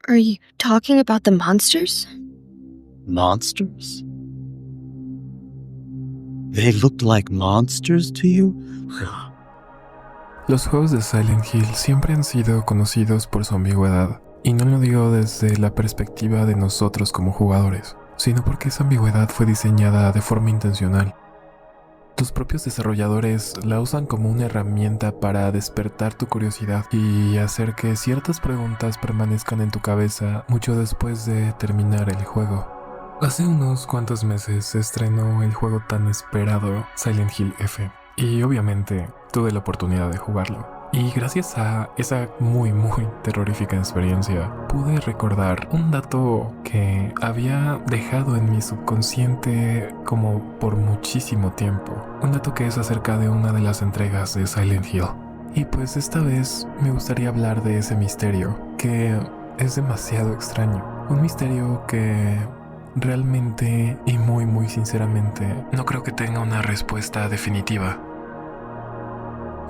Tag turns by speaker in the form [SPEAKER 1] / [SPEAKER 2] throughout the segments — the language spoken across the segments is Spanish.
[SPEAKER 1] Are you talking about the monsters?
[SPEAKER 2] Monsters? They looked like monsters to you?
[SPEAKER 3] Los juegos de Silent Hill siempre han sido conocidos por su ambigüedad, y no lo digo desde la perspectiva de nosotros como jugadores, sino porque esa ambigüedad fue diseñada de forma intencional. Los propios desarrolladores la usan como una herramienta para despertar tu curiosidad y hacer que ciertas preguntas permanezcan en tu cabeza mucho después de terminar el juego. Hace unos cuantos meses se estrenó el juego tan esperado Silent Hill F, y obviamente tuve la oportunidad de jugarlo. Y gracias a esa muy terrorífica experiencia, pude recordar un dato que había dejado en mi subconsciente como por muchísimo tiempo. Un dato que es acerca de una de las entregas de Silent Hill. Y pues esta vez me gustaría hablar de ese misterio, que es demasiado extraño. Un misterio que realmente y muy sinceramente no creo que tenga una respuesta definitiva.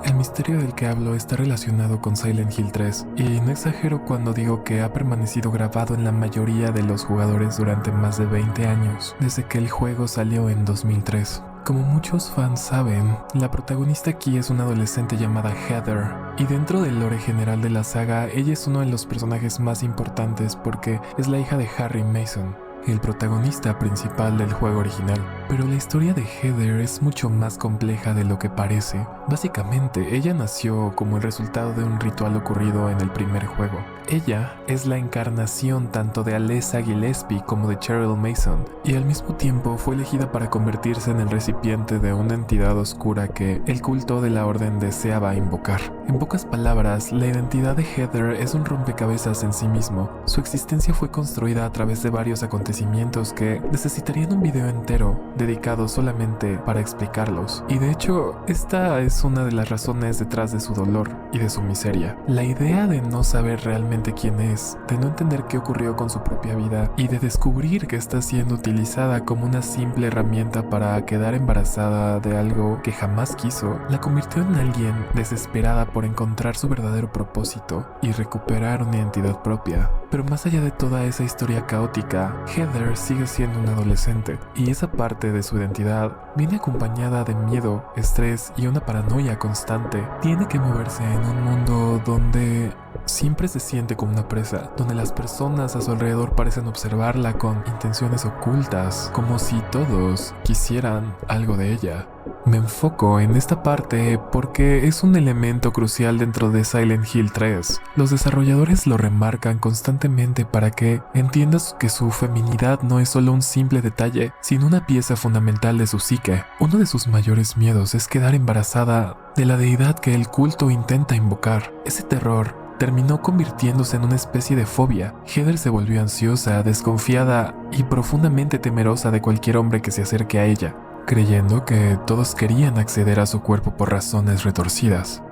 [SPEAKER 3] El misterio del que hablo está relacionado con Silent Hill 3, y no exagero cuando digo que ha permanecido grabado en la mayoría de los jugadores durante más de 20 años, desde que el juego salió en 2003. Como muchos fans saben, la protagonista aquí es una adolescente llamada Heather, y dentro del lore general de la saga, ella es uno de los personajes más importantes porque es la hija de Harry Mason, el protagonista principal del juego original. Pero la historia de Heather es mucho más compleja de lo que parece. Básicamente, ella nació como el resultado de un ritual ocurrido en el primer juego. Ella es la encarnación tanto de Alessa Gillespie como de Cheryl Mason, y al mismo tiempo fue elegida para convertirse en el recipiente de una entidad oscura que el culto de la orden deseaba invocar. En pocas palabras, la identidad de Heather es un rompecabezas en sí mismo. Su existencia fue construida a través de varios acontecimientos que necesitarían un video entero dedicado solamente para explicarlos. Y de hecho, esta es una de las razones detrás de su dolor y de su miseria. La idea de no saber realmente quién es, de no entender qué ocurrió con su propia vida y de descubrir que está siendo utilizada como una simple herramienta para quedar embarazada de algo que jamás quiso, la convirtió en alguien desesperada por encontrar su verdadero propósito y recuperar una identidad propia. Pero más allá de toda esa historia caótica, Heather sigue siendo una adolescente, y esa parte de su identidad viene acompañada de miedo, estrés y una paranoia constante. Tiene que moverse en un mundo donde siempre se siente como una presa, donde las personas a su alrededor parecen observarla con intenciones ocultas, como si todos quisieran algo de ella. Me enfoco en esta parte porque es un elemento crucial dentro de Silent Hill 3. Los desarrolladores lo remarcan constantemente para que entiendas que su feminidad no es solo un simple detalle, sino una pieza fundamental de su psique. Uno de sus mayores miedos es quedar embarazada de la deidad que el culto intenta invocar. Ese terror terminó convirtiéndose en una especie de fobia. Heather se volvió ansiosa, desconfiada y profundamente temerosa de cualquier hombre que se acerque a ella, creyendo que todos querían acceder a su cuerpo por razones retorcidas.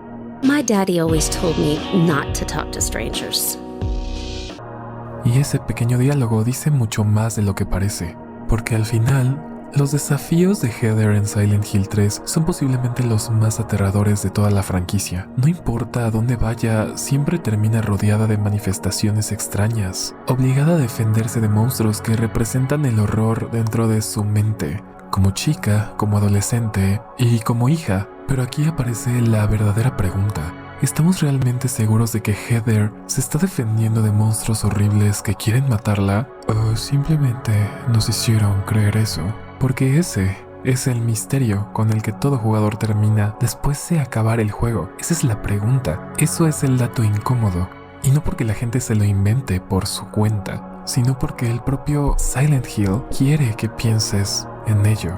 [SPEAKER 1] My daddy always told me not to talk to strangers.
[SPEAKER 3] Y ese pequeño diálogo dice mucho más de lo que parece, porque al final, los desafíos de Heather en Silent Hill 3 son posiblemente los más aterradores de toda la franquicia. No importa a dónde vaya, siempre termina rodeada de manifestaciones extrañas, obligada a defenderse de monstruos que representan el horror dentro de su mente, como chica, como adolescente y como hija. Pero aquí aparece la verdadera pregunta. ¿Estamos realmente seguros de que Heather se está defendiendo de monstruos horribles que quieren matarla? ¿O simplemente nos hicieron creer eso? Porque ese es el misterio con el que todo jugador termina después de acabar el juego. Esa es la pregunta. Eso es el dato incómodo. Y no porque la gente se lo invente por su cuenta, sino porque el propio Silent Hill quiere que pienses en ello.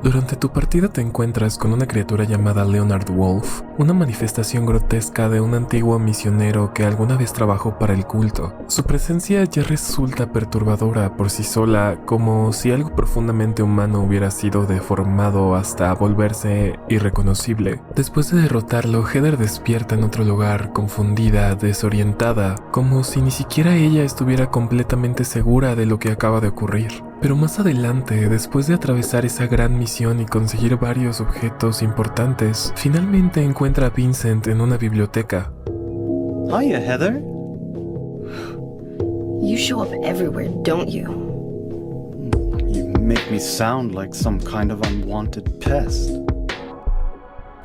[SPEAKER 3] Durante tu partida te encuentras con una criatura llamada Leonard Wolf, una manifestación grotesca de un antiguo misionero que alguna vez trabajó para el culto. Su presencia ya resulta perturbadora por sí sola, como si algo profundamente humano hubiera sido deformado hasta volverse irreconocible. Después de derrotarlo, Heather despierta en otro lugar, confundida, desorientada, como si ni siquiera ella estuviera completamente segura de lo que acaba de ocurrir. Pero más adelante, después de atravesar esa gran misión y conseguir varios objetos importantes, finalmente encuentra a Vincent en una biblioteca.
[SPEAKER 2] Hiya, Heather.
[SPEAKER 1] You show up everywhere, don't you?
[SPEAKER 2] You make me sound like some kind of unwanted pest.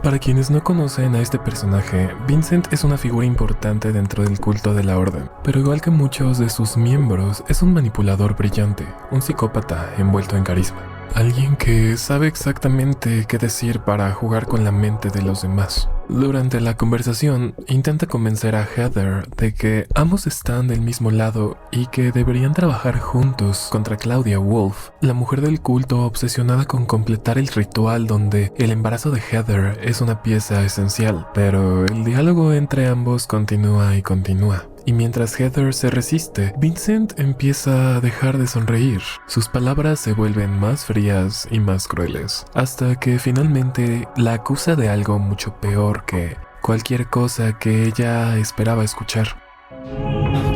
[SPEAKER 3] Para quienes no conocen a este personaje, Vincent es una figura importante dentro del culto de la Orden, pero igual que muchos de sus miembros, es un manipulador brillante, un psicópata envuelto en carisma. Alguien que sabe exactamente qué decir para jugar con la mente de los demás. Durante la conversación, intenta convencer a Heather de que ambos están del mismo lado y que deberían trabajar juntos contra Claudia Wolf, la mujer del culto obsesionada con completar el ritual donde el embarazo de Heather es una pieza esencial. Pero el diálogo entre ambos continúa y continúa. Y mientras Heather se resiste, Vincent empieza a dejar de sonreír. Sus palabras se vuelven más frías y más crueles, hasta que finalmente la acusa de algo mucho peor que cualquier cosa que ella esperaba escuchar.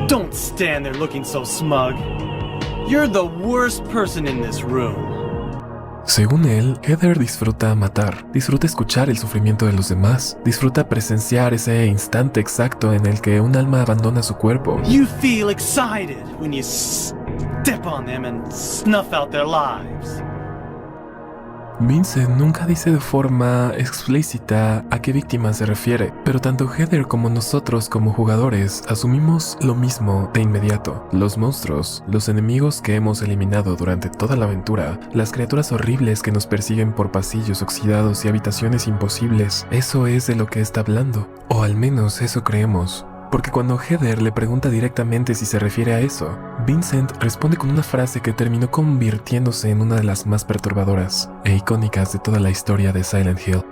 [SPEAKER 2] Don't stand there looking so smug. You're the worst person in this room.
[SPEAKER 3] Según él, Heather disfruta matar, disfruta escuchar el sufrimiento de los demás, disfruta presenciar ese instante exacto en el que un alma abandona su cuerpo.
[SPEAKER 2] You feel excited when you step on them and snuff out their lives.
[SPEAKER 3] Vincent nunca dice de forma explícita a qué víctima se refiere, pero tanto Heather como nosotros como jugadores asumimos lo mismo de inmediato. Los monstruos, los enemigos que hemos eliminado durante toda la aventura, las criaturas horribles que nos persiguen por pasillos oxidados y habitaciones imposibles, eso es de lo que está hablando, o al menos eso creemos. Porque cuando Heather le pregunta directamente si se refiere a eso, Vincent responde con una frase que terminó convirtiéndose en una de las más perturbadoras e icónicas de toda la historia de Silent Hill.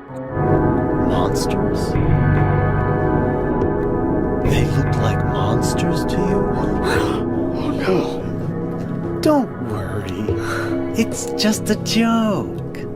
[SPEAKER 2] Monsters? They look like monsters to you? Oh no. Don't worry. It's just a joke.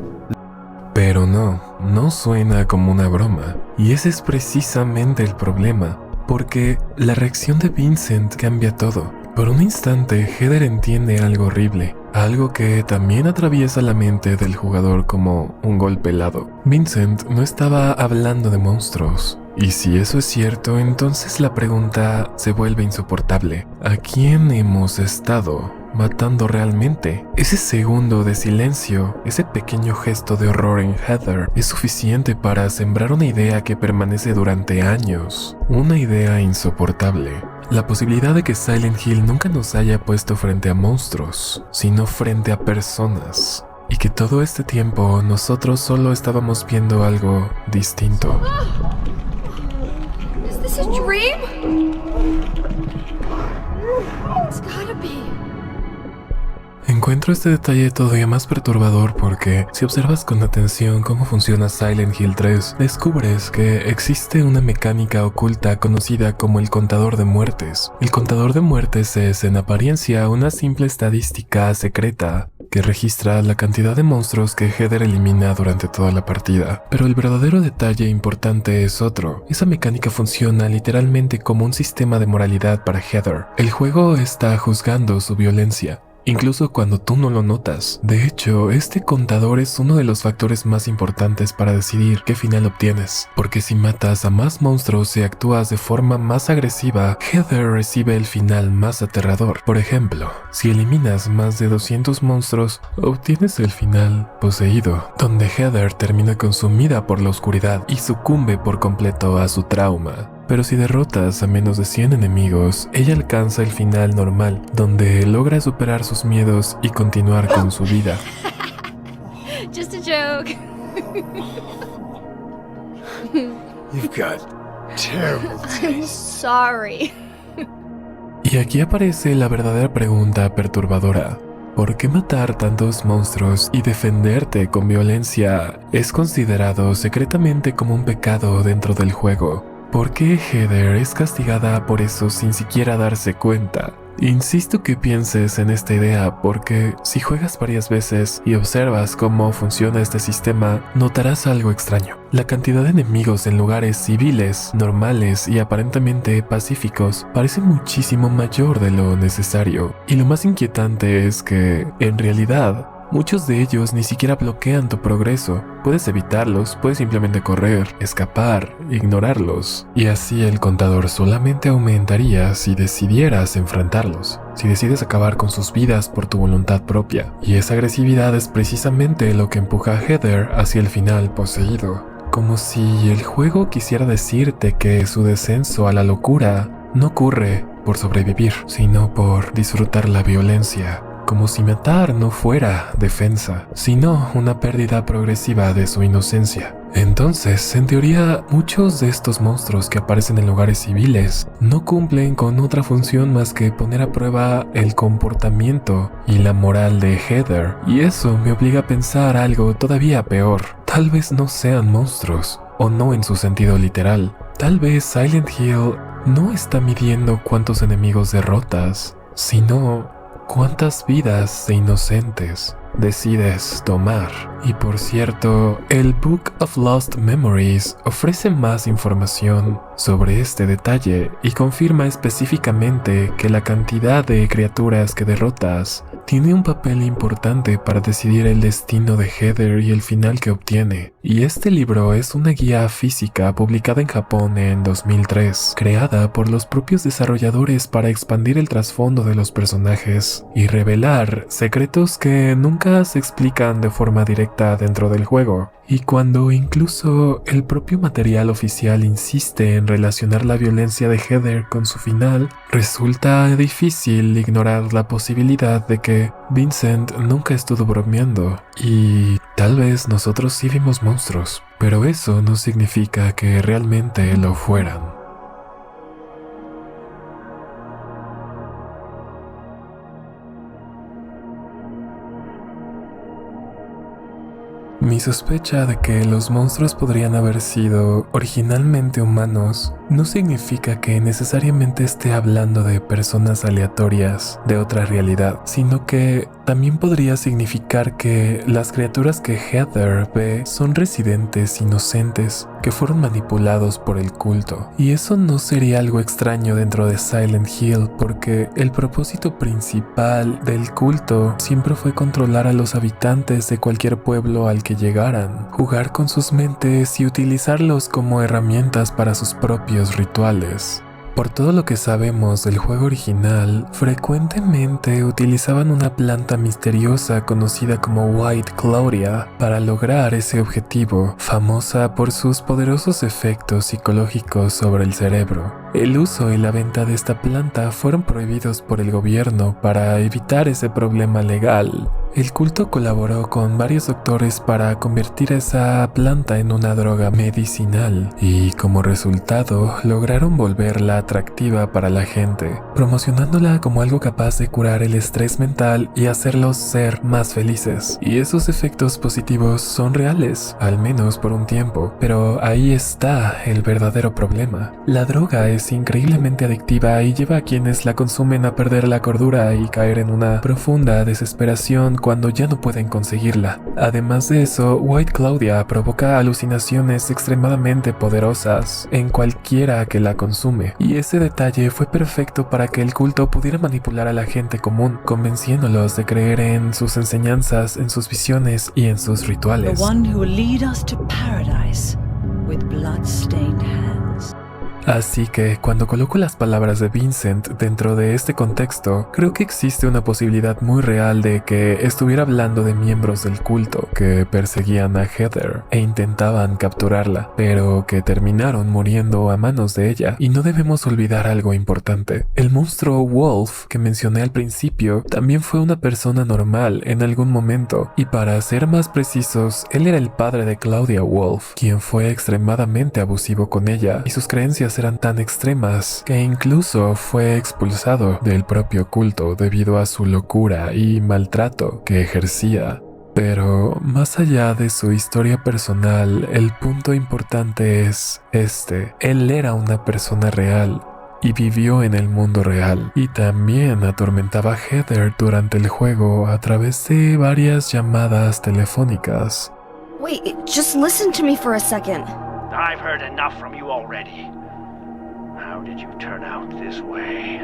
[SPEAKER 3] Pero no suena como una broma. Y ese es precisamente el problema. Porque la reacción de Vincent cambia todo. Por un instante, Heather entiende algo horrible, algo que también atraviesa la mente del jugador como un golpe helado. Vincent no estaba hablando de monstruos. Y si eso es cierto, entonces la pregunta se vuelve insoportable. ¿A quién hemos estado matando realmente? Ese segundo de silencio, ese pequeño gesto de horror en Heather es suficiente para sembrar una idea que permanece durante años. Una idea insoportable. La posibilidad de que Silent Hill nunca nos haya puesto frente a monstruos, sino frente a personas. Y que todo este tiempo nosotros solo estábamos viendo algo distinto.
[SPEAKER 4] Is this a dream? It's gotta be.
[SPEAKER 3] Encuentro este detalle todavía más perturbador porque si observas con atención cómo funciona Silent Hill 3, descubres que existe una mecánica oculta conocida como el contador de muertes. El contador de muertes es en apariencia una simple estadística secreta que registra la cantidad de monstruos que Heather elimina durante toda la partida. Pero el verdadero detalle importante es otro. Esa mecánica funciona literalmente como un sistema de moralidad para Heather. El juego está juzgando su violencia, incluso cuando tú no lo notas. De hecho, este contador es uno de los factores más importantes para decidir qué final obtienes, porque si matas a más monstruos y actúas de forma más agresiva, Heather recibe el final más aterrador. Por ejemplo, si eliminas más de 200 monstruos, obtienes el final poseído, donde Heather termina consumida por la oscuridad y sucumbe por completo a su trauma. Pero si derrotas a menos de 100 enemigos, ella alcanza el final normal, donde logra superar sus miedos y continuar con su vida.
[SPEAKER 4] Just a joke.
[SPEAKER 2] You've got terrible
[SPEAKER 4] I'm
[SPEAKER 2] taste.
[SPEAKER 4] sorry.
[SPEAKER 3] Y aquí aparece la verdadera pregunta perturbadora. ¿Por qué matar tantos monstruos y defenderte con violencia es considerado secretamente como un pecado dentro del juego? ¿Por qué Heather es castigada por eso sin siquiera darse cuenta? Insisto que pienses en esta idea porque si juegas varias veces y observas cómo funciona este sistema, notarás algo extraño. La cantidad de enemigos en lugares civiles, normales y aparentemente pacíficos parece muchísimo mayor de lo necesario. Y lo más inquietante es que, en realidad, Muchos de ellos ni siquiera bloquean tu progreso. Puedes evitarlos, puedes simplemente correr, escapar, ignorarlos. Y así el contador solamente aumentaría si decidieras enfrentarlos, si decides acabar con sus vidas por tu voluntad propia. Y esa agresividad es precisamente lo que empuja a Heather hacia el final poseído. Como si el juego quisiera decirte que su descenso a la locura no ocurre por sobrevivir, sino por disfrutar la violencia. Como si matar no fuera defensa, sino una pérdida progresiva de su inocencia. Entonces, en teoría, muchos de estos monstruos que aparecen en lugares civiles no cumplen con otra función más que poner a prueba el comportamiento y la moral de Heather. Y eso me obliga a pensar algo todavía peor. Tal vez no sean monstruos, o no en su sentido literal. Tal vez Silent Hill no está midiendo cuántos enemigos derrotas, sino cuántas vidas de inocentes decides tomar. Y por cierto, el Book of Lost Memories ofrece más información sobre este detalle y confirma específicamente que la cantidad de criaturas que derrotas tiene un papel importante para decidir el destino de Heather y el final que obtiene. Y este libro es una guía física publicada en Japón en 2003, creada por los propios desarrolladores para expandir el trasfondo de los personajes y revelar secretos que nunca se explican de forma directa dentro del juego. Y cuando incluso el propio material oficial insiste en relacionar la violencia de Heather con su final, resulta difícil ignorar la posibilidad de que Vincent nunca estuvo bromeando. Y tal vez nosotros sí vimos monstruos, pero eso no significa que realmente lo fueran. Mi sospecha de que los monstruos podrían haber sido originalmente humanos no significa que necesariamente esté hablando de personas aleatorias de otra realidad, sino que también podría significar que las criaturas que Heather ve son residentes inocentes que fueron manipulados por el culto. Y eso no sería algo extraño dentro de Silent Hill, porque el propósito principal del culto siempre fue controlar a los habitantes de cualquier pueblo al que llegaran, jugar con sus mentes y utilizarlos como herramientas para sus propios rituales. Por todo lo que sabemos del juego original, frecuentemente utilizaban una planta misteriosa conocida como White Claudia para lograr ese objetivo, famosa por sus poderosos efectos psicológicos sobre el cerebro. El uso y la venta de esta planta fueron prohibidos por el gobierno para evitar ese problema legal. El culto colaboró con varios doctores para convertir esa planta en una droga medicinal y como resultado lograron volverla atractiva para la gente, promocionándola como algo capaz de curar el estrés mental y hacerlos ser más felices. Y esos efectos positivos son reales, al menos por un tiempo, pero ahí está el verdadero problema. La droga es increíblemente adictiva y lleva a quienes la consumen a perder la cordura y caer en una profunda desesperación cuando ya no pueden conseguirla. Además de eso, White Claudia provoca alucinaciones extremadamente poderosas en cualquiera que la consume, y ese detalle fue perfecto para que el culto pudiera manipular a la gente común, convenciéndolos de creer en sus enseñanzas, en sus visiones y en sus rituales.
[SPEAKER 5] The one who will lead us to paradise with blood-stained hands.
[SPEAKER 3] Así que cuando coloco las palabras de Vincent dentro de este contexto, creo que existe una posibilidad muy real de que estuviera hablando de miembros del culto que perseguían a Heather e intentaban capturarla, pero que terminaron muriendo a manos de ella. Y no debemos olvidar algo importante. El monstruo Wolf que mencioné al principio también fue una persona normal en algún momento, y para ser más precisos, él era el padre de Claudia Wolf, quien fue extremadamente abusivo con ella, y sus creencias eran tan extremas que incluso fue expulsado del propio culto debido a su locura y maltrato que ejercía. Pero más allá de su historia personal, el punto importante es este: él era una persona real y vivió en el mundo real, y también atormentaba a Heather durante el juego a través de varias llamadas telefónicas.
[SPEAKER 4] Wait, just listen to me for a second.
[SPEAKER 6] I've heard enough from you already. How did you turn out this way?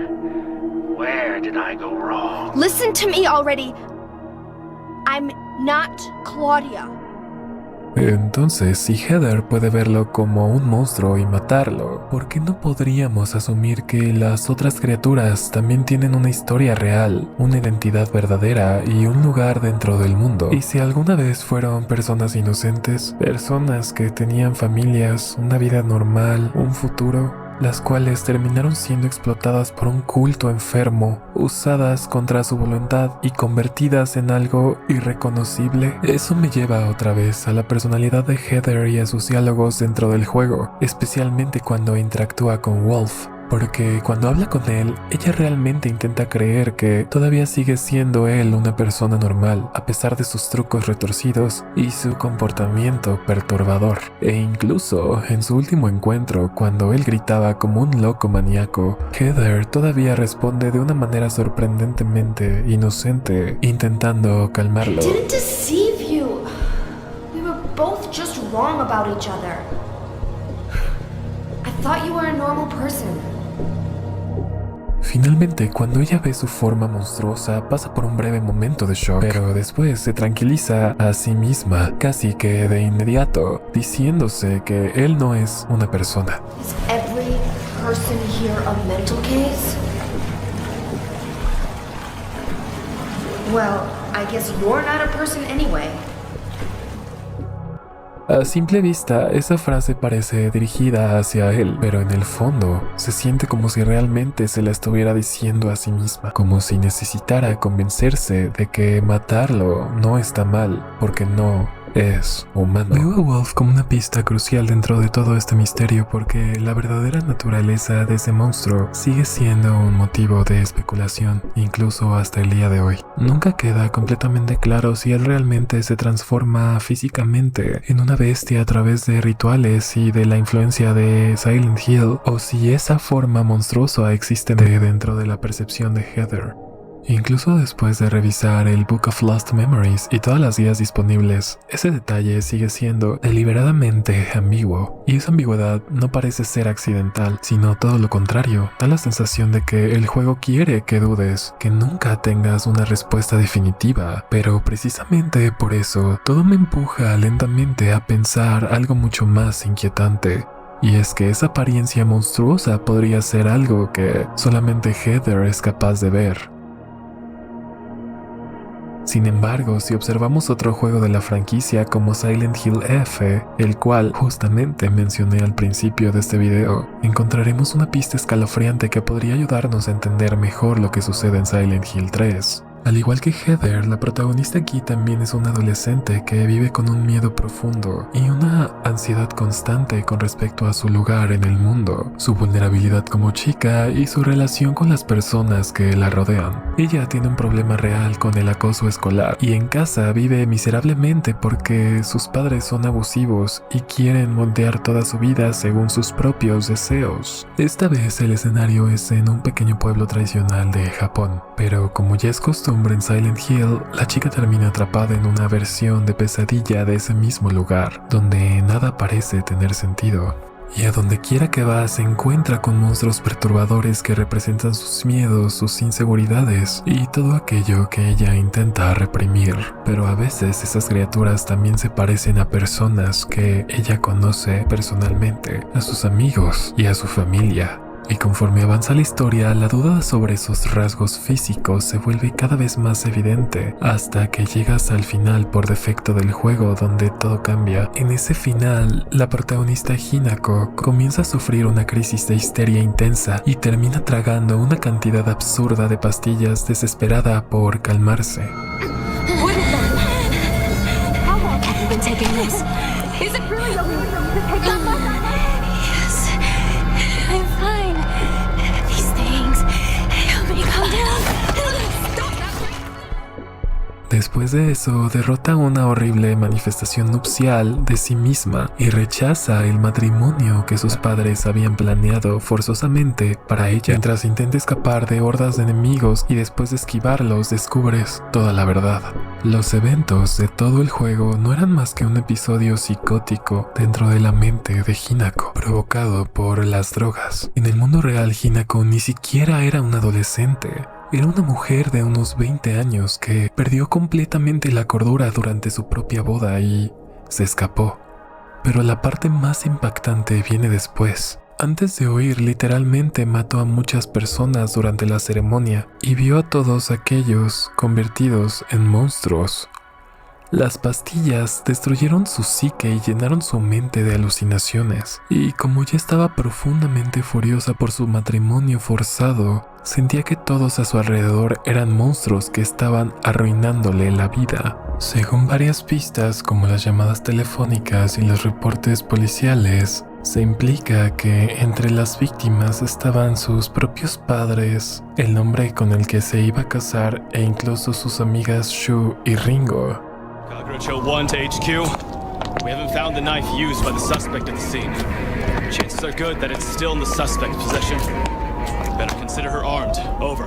[SPEAKER 6] Where did I go wrong?
[SPEAKER 4] Listen to me already. I'm not Claudia.
[SPEAKER 3] Entonces, si Heather puede verlo como un monstruo y matarlo, ¿por qué no podríamos asumir que las otras criaturas también tienen una historia real, una identidad verdadera y un lugar dentro del mundo? Y si alguna vez fueron personas inocentes, personas que tenían familias, una vida normal, un futuro, las cuales terminaron siendo explotadas por un culto enfermo, usadas contra su voluntad y convertidas en algo irreconocible. Eso me lleva otra vez a la personalidad de Heather y a sus diálogos dentro del juego, especialmente cuando interactúa con Wolf. Porque cuando habla con él, ella realmente intenta creer que todavía sigue siendo él una persona normal, a pesar de sus trucos retorcidos y su comportamiento perturbador. E incluso en su último encuentro, cuando él gritaba como un loco maníaco, Heather todavía responde de una manera sorprendentemente inocente, intentando calmarlo.
[SPEAKER 4] I didn't deceive you. We were both just wrong about each other. I thought you were a normal person.
[SPEAKER 3] Finalmente, cuando ella ve su forma monstruosa, pasa por un breve momento de shock, pero después se tranquiliza a sí misma, casi que de inmediato, diciéndose que él no es una persona.
[SPEAKER 4] Is every person here a mental case? Well, I guess you're not a person anyway.
[SPEAKER 3] A simple vista, esa frase parece dirigida hacia él, pero en el fondo se siente como si realmente se la estuviera diciendo a sí misma, como si necesitara convencerse de que matarlo no está mal, porque no es humano. Veo a Wolf como una pista crucial dentro de todo este misterio, porque la verdadera naturaleza de ese monstruo sigue siendo un motivo de especulación, incluso hasta el día de hoy. Nunca queda completamente claro si él realmente se transforma físicamente en una bestia a través de rituales y de la influencia de Silent Hill, o si esa forma monstruosa existe dentro de la percepción de Heather. Incluso después de revisar el Book of Lost Memories y todas las guías disponibles, ese detalle sigue siendo deliberadamente ambiguo, y esa ambigüedad no parece ser accidental, sino todo lo contrario. Da la sensación de que el juego quiere que dudes, que nunca tengas una respuesta definitiva, pero precisamente por eso todo me empuja lentamente a pensar algo mucho más inquietante. Y es que esa apariencia monstruosa podría ser algo que solamente Heather es capaz de ver. Sin embargo, si observamos otro juego de la franquicia como Silent Hill F, el cual justamente mencioné al principio de este video, encontraremos una pista escalofriante que podría ayudarnos a entender mejor lo que sucede en Silent Hill 3. Al igual que Heather, la protagonista aquí también es una adolescente que vive con un miedo profundo y una ansiedad constante con respecto a su lugar en el mundo, su vulnerabilidad como chica y su relación con las personas que la rodean. Ella tiene un problema real con el acoso escolar y en casa vive miserablemente porque sus padres son abusivos y quieren moldear toda su vida según sus propios deseos. Esta vez el escenario es en un pequeño pueblo tradicional de Japón, pero como ya es costumbre en Silent Hill, la chica termina atrapada en una versión de pesadilla de ese mismo lugar, donde nada parece tener sentido. Y a donde quiera que va se encuentra con monstruos perturbadores que representan sus miedos, sus inseguridades y todo aquello que ella intenta reprimir. Pero a veces esas criaturas también se parecen a personas que ella conoce personalmente, a sus amigos y a su familia. Y conforme avanza la historia, la duda sobre esos rasgos físicos se vuelve cada vez más evidente, hasta que llegas al final por defecto del juego donde todo cambia. En ese final, la protagonista Hinako comienza a sufrir una crisis de histeria intensa y termina tragando una cantidad absurda de pastillas desesperada por calmarse.
[SPEAKER 7] What is that? How long have you been taking this? Is it really okay to take this? Yes, I'm fine. These things help me calm down. Stop that.
[SPEAKER 3] Después de eso, derrota una horrible manifestación nupcial de sí misma y rechaza el matrimonio que sus padres habían planeado forzosamente para ella. Mientras intenta escapar de hordas de enemigos y después de esquivarlos, descubres toda la verdad. Los eventos de todo el juego no eran más que un episodio psicótico dentro de la mente de Hinako, provocado por las drogas. En el mundo real, Hinako ni siquiera era una adolescente. Era una mujer de unos 20 años que perdió completamente la cordura durante su propia boda y se escapó. Pero la parte más impactante viene después. Antes de huir, literalmente mató a muchas personas durante la ceremonia y vio a todos aquellos convertidos en monstruos. Las pastillas destruyeron su psique y llenaron su mente de alucinaciones, y como ya estaba profundamente furiosa por su matrimonio forzado, sentía que todos a su alrededor eran monstruos que estaban arruinándole la vida. Según varias pistas como las llamadas telefónicas y los reportes policiales, se implica que entre las víctimas estaban sus propios padres, el hombre con el que se iba a casar e incluso sus amigas Shu y Ringo.
[SPEAKER 8] Cockroach 01 to HQ. We haven't found the knife used by the suspect at the scene. Chances are good that it's still in the suspect's possession. Better consider her armed. Over.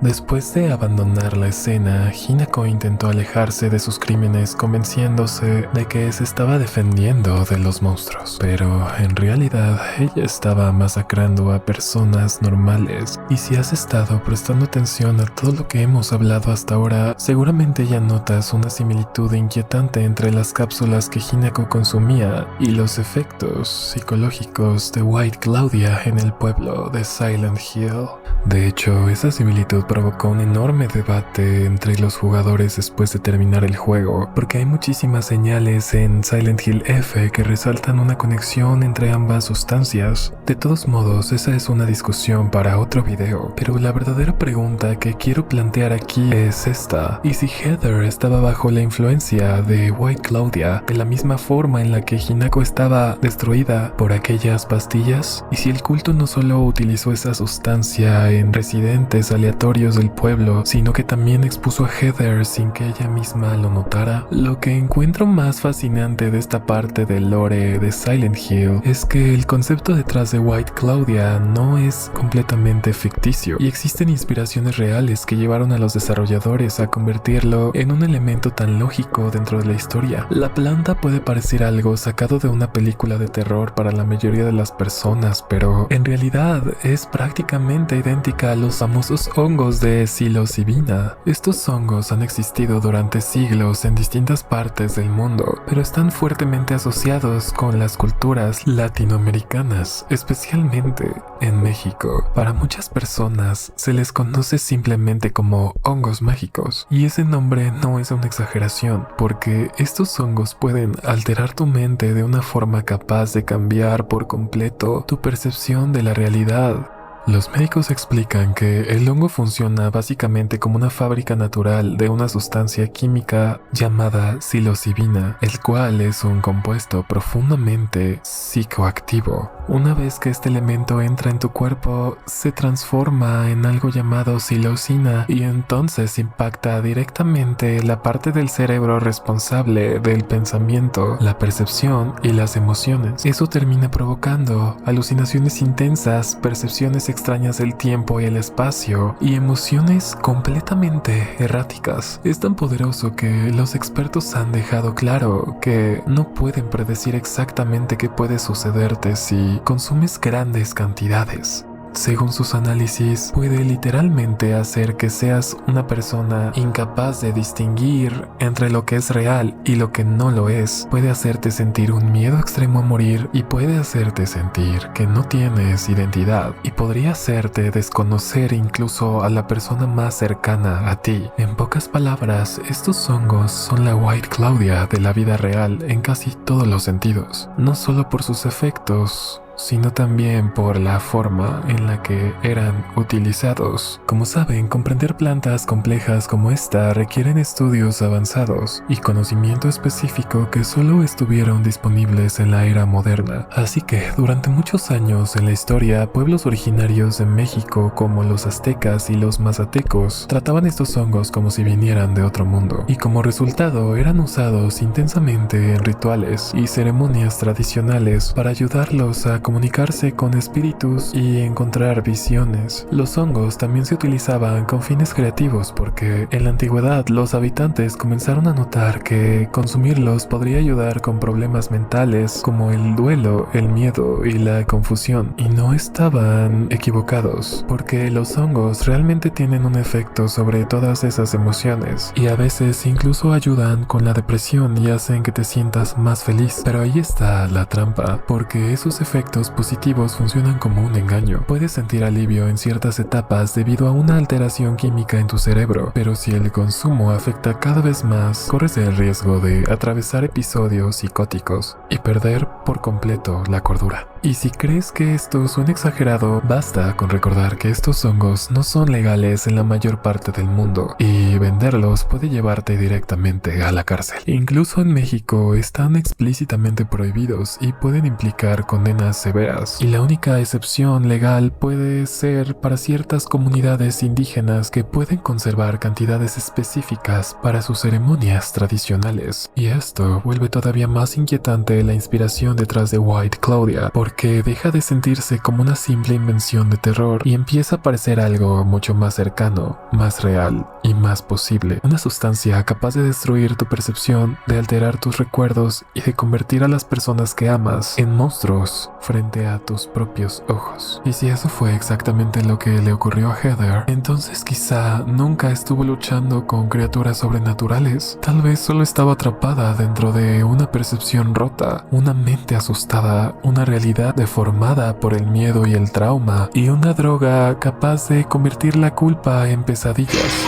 [SPEAKER 3] Después de abandonar la escena, Hinako intentó alejarse de sus crímenes convenciéndose de que se estaba defendiendo de los monstruos, pero en realidad ella estaba masacrando a personas normales. Y si has estado prestando atención a todo lo que hemos hablado hasta ahora, seguramente ya notas una similitud inquietante entre las cápsulas que Hinako consumía y los efectos psicológicos de White Claudia en el pueblo de Silent Hill. De hecho, esa similitud provocó un enorme debate entre los jugadores después de terminar el juego, porque hay muchísimas señales en Silent Hill F que resaltan una conexión entre ambas sustancias. De todos modos, esa es una discusión para otro video, pero la verdadera pregunta que quiero plantear aquí es esta: ¿y si Heather estaba bajo la influencia de White Claudia de la misma forma en la que Hinako estaba destruida por aquellas pastillas? ¿Y si el culto no solo utilizó esa sustancia en residentes aleatorios del pueblo, sino que también expuso a Heather sin que ella misma lo notara? Lo que encuentro más fascinante de esta parte del lore de Silent Hill es que el concepto detrás de White Claudia no es completamente ficticio, y existen inspiraciones reales que llevaron a los desarrolladores a convertirlo en un elemento tan lógico dentro de la historia. La planta puede parecer algo sacado de una película de terror para la mayoría de las personas, pero en realidad es prácticamente idéntica a los famosos hongos de psilocibina. Estos hongos han existido durante siglos en distintas partes del mundo, pero están fuertemente asociados con las culturas latinoamericanas, especialmente en México. Para muchas personas se les conoce simplemente como hongos mágicos, y ese nombre no es una exageración, porque estos hongos pueden alterar tu mente de una forma capaz de cambiar por completo tu percepción de la realidad. Los médicos explican que el hongo funciona básicamente como una fábrica natural de una sustancia química llamada psilocibina, el cual es un compuesto profundamente psicoactivo. Una vez que este elemento entra en tu cuerpo, se transforma en algo llamado psilocina y entonces impacta directamente la parte del cerebro responsable del pensamiento, la percepción y las emociones. Eso termina provocando alucinaciones intensas, percepciones extrañas del tiempo y el espacio, y emociones completamente erráticas. Es tan poderoso que los expertos han dejado claro que no pueden predecir exactamente qué puede sucederte si consumes grandes cantidades. Según sus análisis, puede literalmente hacer que seas una persona incapaz de distinguir entre lo que es real y lo que no lo es. Puede hacerte sentir un miedo extremo a morir y puede hacerte sentir que no tienes identidad, y podría hacerte desconocer incluso a la persona más cercana a ti. En pocas palabras, estos hongos son la White Claudia de la vida real en casi todos los sentidos, no solo por sus efectos, sino también por la forma en la que eran utilizados. Como saben, comprender plantas complejas como esta requieren estudios avanzados y conocimiento específico que solo estuvieron disponibles en la era moderna. Así que durante muchos años en la historia, pueblos originarios de México como los aztecas y los mazatecos trataban estos hongos como si vinieran de otro mundo, y como resultado eran usados intensamente en rituales y ceremonias tradicionales para ayudarlos a comunicarse con espíritus y encontrar visiones. Los hongos también se utilizaban con fines creativos porque en la antigüedad los habitantes comenzaron a notar que consumirlos podría ayudar con problemas mentales como el duelo, el miedo y la confusión. Y no estaban equivocados, porque los hongos realmente tienen un efecto sobre todas esas emociones y a veces incluso ayudan con la depresión y hacen que te sientas más feliz. Pero ahí está la trampa, porque esos efectos positivos funcionan como un engaño. Puedes sentir alivio en ciertas etapas debido a una alteración química en tu cerebro, pero si el consumo afecta cada vez más, corres el riesgo de atravesar episodios psicóticos y perder por completo la cordura. Y si crees que esto suena exagerado, basta con recordar que estos hongos no son legales en la mayor parte del mundo y venderlos puede llevarte directamente a la cárcel. Incluso en México están explícitamente prohibidos y pueden implicar condenas severas. Y la única excepción legal puede ser para ciertas comunidades indígenas que pueden conservar cantidades específicas para sus ceremonias tradicionales. Y esto vuelve todavía más inquietante la inspiración detrás de White Claudia, porque deja de sentirse como una simple invención de terror y empieza a parecer algo mucho más cercano, más real y más posible. Una sustancia capaz de destruir tu percepción, de alterar tus recuerdos y de convertir a las personas que amas en monstruos frente a tus propios ojos. Y si eso fue exactamente lo que le ocurrió a Heather, entonces quizá nunca estuvo luchando con criaturas sobrenaturales. Tal vez solo estaba atrapada dentro de una percepción rota, una mente asustada, una realidad deformada por el miedo y el trauma, y una droga capaz de convertir la culpa en pesadillas.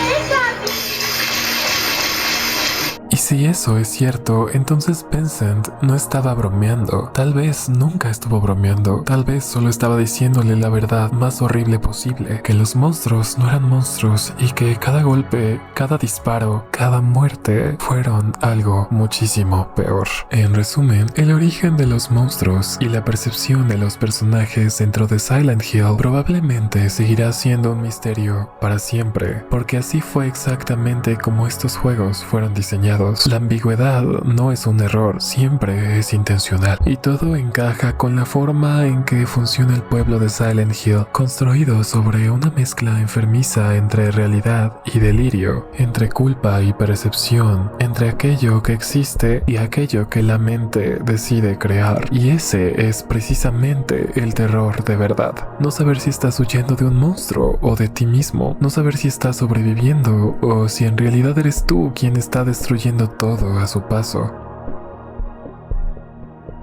[SPEAKER 3] Y si eso es cierto, entonces Vincent no estaba bromeando. Tal vez nunca estuvo bromeando. Tal vez solo estaba diciéndole la verdad más horrible posible. Que los monstruos no eran monstruos y que cada golpe, cada disparo, cada muerte fueron algo muchísimo peor. En resumen, el origen de los monstruos y la percepción de los personajes dentro de Silent Hill probablemente seguirá siendo un misterio para siempre, porque así fue exactamente como estos juegos fueron diseñados. La ambigüedad no es un error, siempre es intencional, y todo encaja con la forma en que funciona el pueblo de Silent Hill, construido sobre una mezcla enfermiza entre realidad y delirio, entre culpa y percepción, entre aquello que existe y aquello que la mente decide crear. Y ese es precisamente el terror de verdad. No saber si estás huyendo de un monstruo o de ti mismo, no saber si estás sobreviviendo o si en realidad eres tú quien está destruyendo todo a su paso.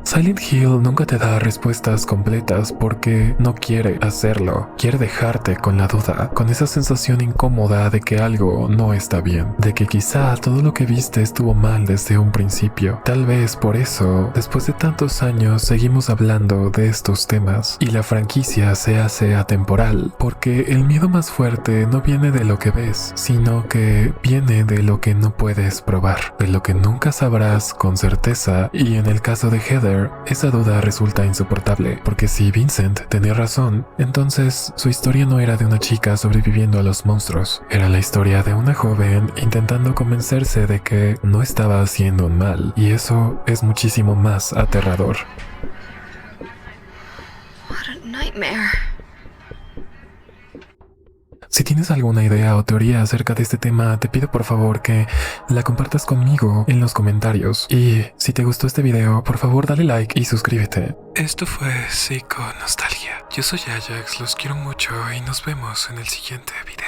[SPEAKER 3] Silent Hill nunca te da respuestas completas porque no quiere hacerlo. Quiere dejarte con la duda, con esa sensación incómoda de que algo no está bien, de que quizá todo lo que viste estuvo mal desde un principio. Tal vez por eso, después de tantos años, seguimos hablando de estos temas y la franquicia se hace atemporal, porque el miedo más fuerte no viene de lo que ves, sino que viene de lo que no puedes probar, de lo que nunca sabrás con certeza. Y en el caso de Heather, esa duda resulta insoportable, porque si Vincent tenía razón, entonces su historia no era de una chica sobreviviendo a los monstruos, era la historia de una joven intentando convencerse de que no estaba haciendo un mal, y eso es muchísimo más aterrador.
[SPEAKER 4] What a nightmare.
[SPEAKER 3] Si tienes alguna idea o teoría acerca de este tema, te pido por favor que la compartas conmigo en los comentarios. Y si te gustó este video, por favor dale like y suscríbete. Esto fue Psico Nostalgia. Yo soy Ajax, los quiero mucho y nos vemos en el siguiente video.